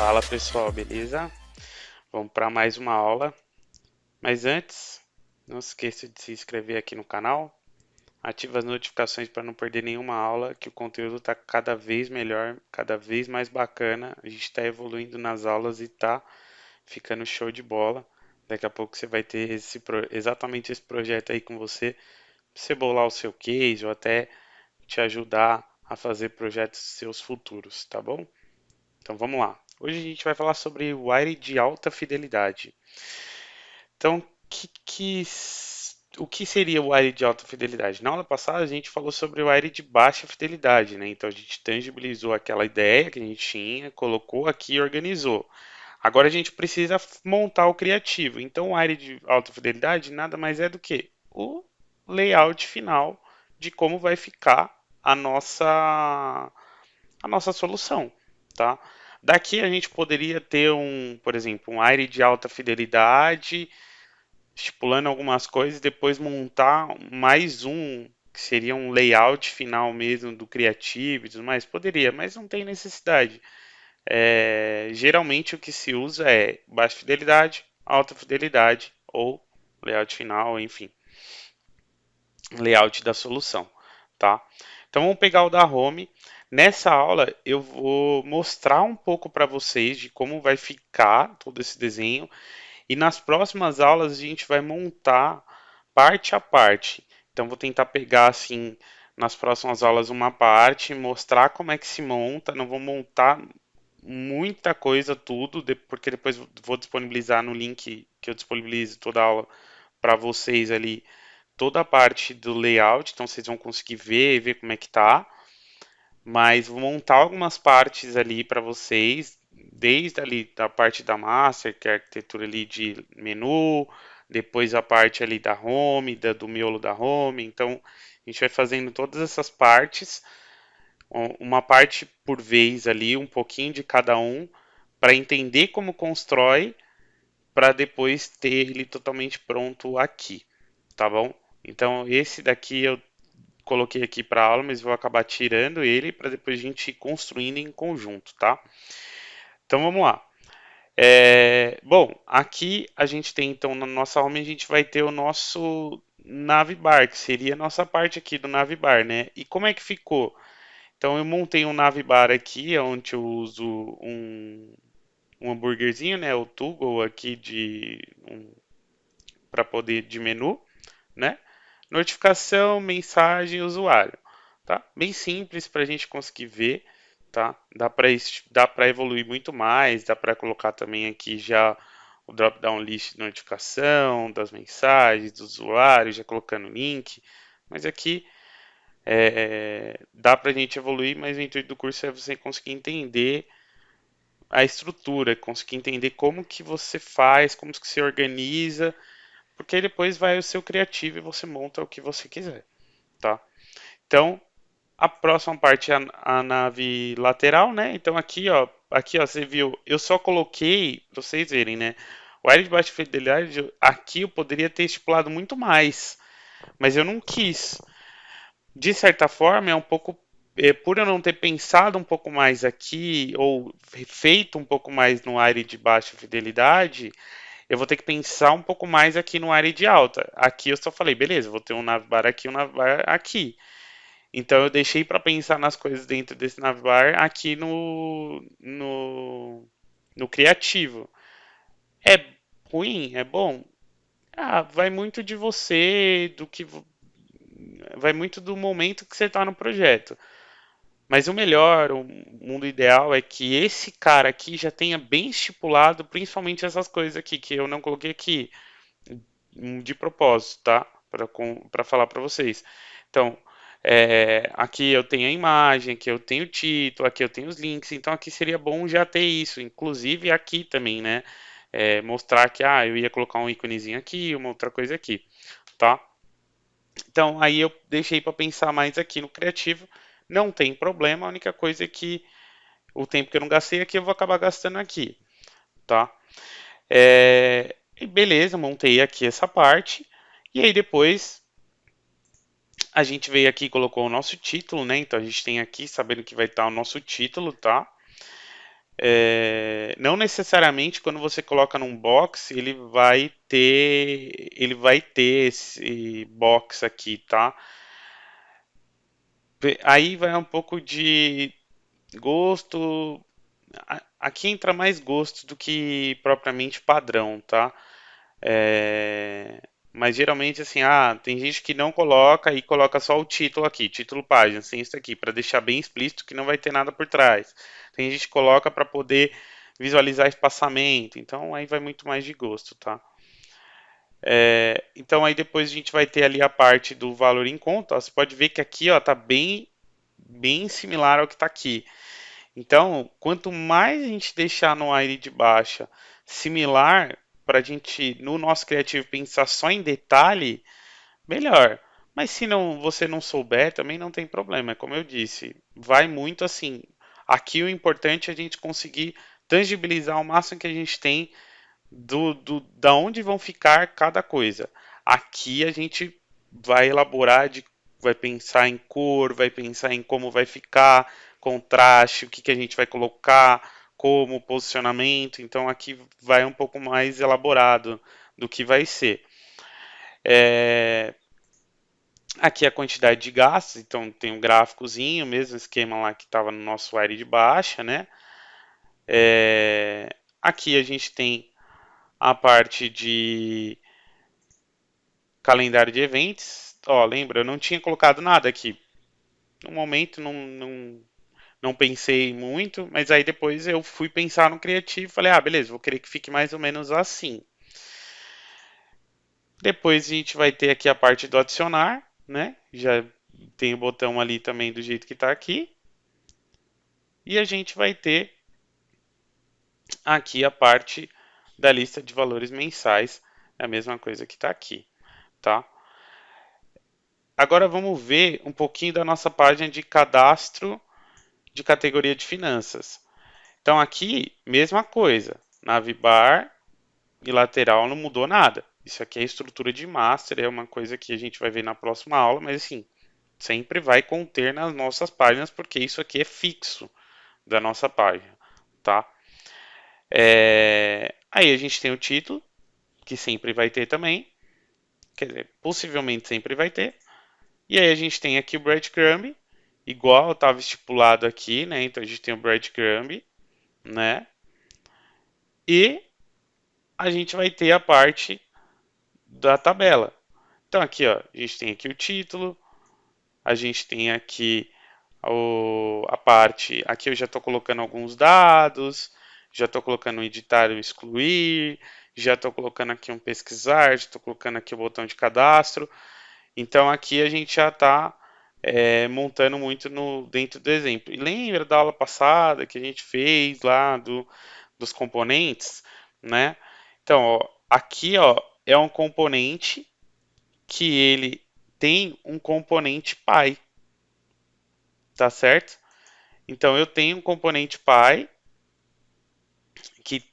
Fala pessoal, beleza? Vamos para mais uma aula. Mas antes, não se esqueça de se inscrever aqui no canal, ativa as notificações para não perder nenhuma aula, que o conteúdo está cada vez melhor, cada vez mais bacana. A gente está evoluindo nas aulas e está ficando show de bola. Daqui a pouco você vai ter exatamente esse projeto aí com você, pra você bolar o seu case ou até te ajudar a fazer projetos seus futuros, tá bom? Então vamos lá. Hoje a gente vai falar sobre wire de alta fidelidade. Então, o que seria o wire de alta fidelidade? Na aula passada a gente falou sobre o wire de baixa fidelidade, né? Então a gente tangibilizou aquela ideia que a gente tinha, colocou aqui e organizou. Agora a gente precisa montar o criativo. Então o wire de alta fidelidade nada mais é do que o layout final de como vai ficar a nossa solução, tá? Daqui a gente poderia ter por exemplo, um AIRE de alta fidelidade, estipulando algumas coisas, depois montar mais um, que seria um layout final mesmo do criativo e tudo mais. Poderia, mas não tem necessidade. Geralmente o que se usa é baixa fidelidade, alta fidelidade ou layout final, enfim, layout da solução, tá? Então vamos pegar o da home. Nessa aula eu vou mostrar um pouco para vocês de como vai ficar todo esse desenho e nas próximas aulas a gente vai montar parte a parte. Então vou tentar pegar assim nas próximas aulas uma parte, mostrar como é que se monta, não vou montar muita coisa tudo, porque depois vou disponibilizar no link que eu disponibilizo toda a aula para vocês ali toda a parte do layout, então vocês vão conseguir ver e ver como é que tá. Mas vou montar algumas partes ali para vocês, desde ali da parte da master, que é a arquitetura ali de menu, depois a parte ali da home, do miolo da home. Então a gente vai fazendo todas essas partes, uma parte por vez ali, um pouquinho de cada um, para entender como constrói, para depois ter ele totalmente pronto aqui, tá bom? Então esse daqui eu coloquei aqui para aula, mas vou acabar tirando ele para depois a gente ir construindo em conjunto, tá? Então vamos lá. Bom, aqui a gente tem então na nossa home a gente vai ter o nosso navbar, que seria a nossa parte aqui do navbar, né? E como é que ficou? Então eu montei um navbar aqui, onde eu uso um hambúrguerzinho, né? O toggle aqui para poder de menu, né? Notificação, mensagem, usuário, tá? Bem simples para a gente conseguir ver, tá? Dá para evoluir muito mais, dá para colocar também aqui já o drop-down list de notificação, das mensagens, do usuário, já colocando o link, mas aqui dá para a gente evoluir, mas o intuito do curso é você conseguir entender a estrutura, conseguir entender como que você faz, como que você organiza, porque aí depois vai o seu criativo e você monta o que você quiser, tá? Então, a próxima parte é a nave lateral, né? Então aqui ó, você viu, eu só coloquei, pra vocês verem, né? O área de baixa fidelidade, aqui eu poderia ter estipulado muito mais, mas eu não quis. De certa forma, é um pouco, por eu não ter pensado um pouco mais aqui, ou feito um pouco mais no área de baixa fidelidade, eu vou ter que pensar um pouco mais aqui no área de alta. Aqui eu só falei, beleza, vou ter um navbar aqui, um navbar aqui. Então eu deixei para pensar nas coisas dentro desse navbar aqui no criativo. É ruim? É bom? Ah, vai muito de você, vai muito do momento que você está no projeto. Mas o melhor, o mundo ideal é que esse cara aqui já tenha bem estipulado, principalmente essas coisas aqui que eu não coloquei aqui de propósito, tá? Para falar para vocês. Então, aqui eu tenho a imagem, aqui eu tenho o título, aqui eu tenho os links, então aqui seria bom já ter isso, inclusive aqui também, né? Mostrar que eu ia colocar um íconezinho aqui, uma outra coisa aqui, tá? Então aí eu deixei para pensar mais aqui no criativo, não tem problema, a única coisa é que o tempo que eu não gastei aqui eu vou acabar gastando aqui, tá? E beleza, montei aqui essa parte, e aí depois a gente veio aqui e colocou o nosso título, né? Então a gente tem aqui, sabendo que vai estar o nosso título, tá? Não necessariamente quando você coloca num box ele vai ter esse box aqui, tá? Aí vai um pouco de gosto. Aqui entra mais gosto do que propriamente padrão, tá? É, Mas geralmente assim, tem gente que não coloca e coloca só o título aqui, título página, sem isso aqui, para deixar bem explícito que não vai ter nada por trás. Tem gente que coloca para poder visualizar espaçamento, então aí vai muito mais de gosto, tá? Então aí depois a gente vai ter ali a parte do valor em conta, ó, você pode ver que aqui ó, tá bem similar ao que está aqui. Então, quanto mais a gente deixar no aire de baixa similar, para a gente, no nosso criativo, pensar só em detalhe, melhor. Mas se não, você não souber, também não tem problema. É como eu disse, vai muito assim. Aqui o importante é a gente conseguir tangibilizar o máximo que a gente tem da onde vão ficar cada coisa. Aqui a gente vai elaborar, vai pensar em cor, vai pensar em como vai ficar, contraste, o que a gente vai colocar, como posicionamento. Então aqui vai um pouco mais elaborado do que vai ser. É, Aqui a quantidade de gastos, então tem um gráficozinho, mesmo esquema lá que estava no nosso wire de baixa, né? Aqui a gente tem a parte de calendário de eventos. Ó, lembra, eu não tinha colocado nada aqui. No momento não pensei muito, mas aí depois eu fui pensar no criativo e falei, beleza, vou querer que fique mais ou menos assim. Depois a gente vai ter aqui a parte do adicionar, né? Já tem o botão ali também do jeito que está aqui. E a gente vai ter aqui a parte da lista de valores mensais, é a mesma coisa que está aqui, tá? Agora vamos ver um pouquinho da nossa página de cadastro de categoria de finanças. Então aqui, mesma coisa, navbar e lateral não mudou nada. Isso aqui é estrutura de master, é uma coisa que a gente vai ver na próxima aula, mas assim, sempre vai conter nas nossas páginas, porque isso aqui é fixo da nossa página, tá? Aí a gente tem o título, que sempre vai ter também, quer dizer, possivelmente sempre vai ter. E aí a gente tem aqui o breadcrumb, igual estava estipulado aqui, né? Então a gente tem o breadcrumb, né? E a gente vai ter a parte da tabela. Então aqui, ó, a gente tem aqui o título, a gente tem aqui a parte, aqui eu já estou colocando alguns dados, já estou colocando um editar e excluir, já estou colocando aqui um pesquisar, já estou colocando aqui o botão de cadastro. Então aqui a gente já está montando muito dentro do exemplo. E lembra da aula passada que a gente fez lá dos componentes, né? Então, ó, aqui ó, é um componente que ele tem um componente pai, tá certo? Então eu tenho um componente pai que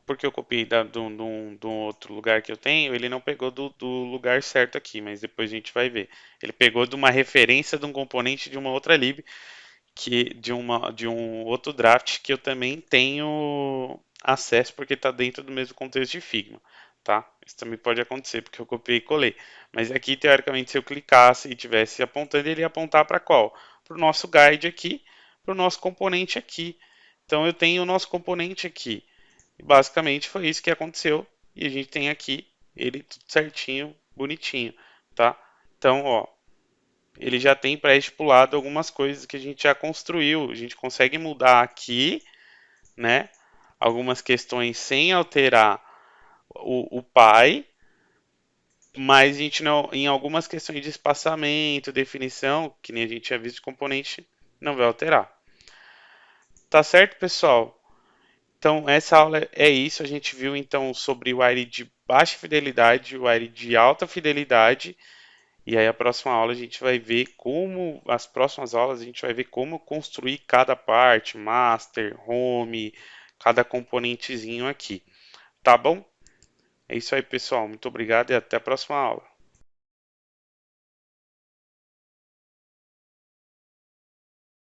porque eu copiei do outro lugar que eu tenho, ele não pegou do lugar certo aqui, mas depois a gente vai ver. Ele pegou de uma referência de um componente de uma outra lib, de um outro draft que eu também tenho acesso porque está dentro do mesmo contexto de Figma, tá? Isso também pode acontecer porque eu copiei e colei. Mas aqui, teoricamente, se eu clicasse e tivesse apontando, ele ia apontar para qual? Para o nosso guide aqui, para o nosso componente aqui. Então eu tenho o nosso componente aqui. E basicamente foi isso que aconteceu. E a gente tem aqui ele tudo certinho, bonitinho, tá? Então, ó, ele já tem pré-estipulado algumas coisas que a gente já construiu. A gente consegue mudar aqui, né? Algumas questões sem alterar o pai, mas a gente não, em algumas questões de espaçamento, definição, que nem a gente tinha visto de componente, não vai alterar. Tá certo, pessoal? Então, essa aula é isso. A gente viu então sobre o wire de baixa fidelidade, o wire de alta fidelidade. E aí a próxima aula a gente vai ver como, as próximas aulas a gente vai ver como construir cada parte, master, home, cada componentezinho aqui. Tá bom? É isso aí, pessoal. Muito obrigado e até a próxima aula.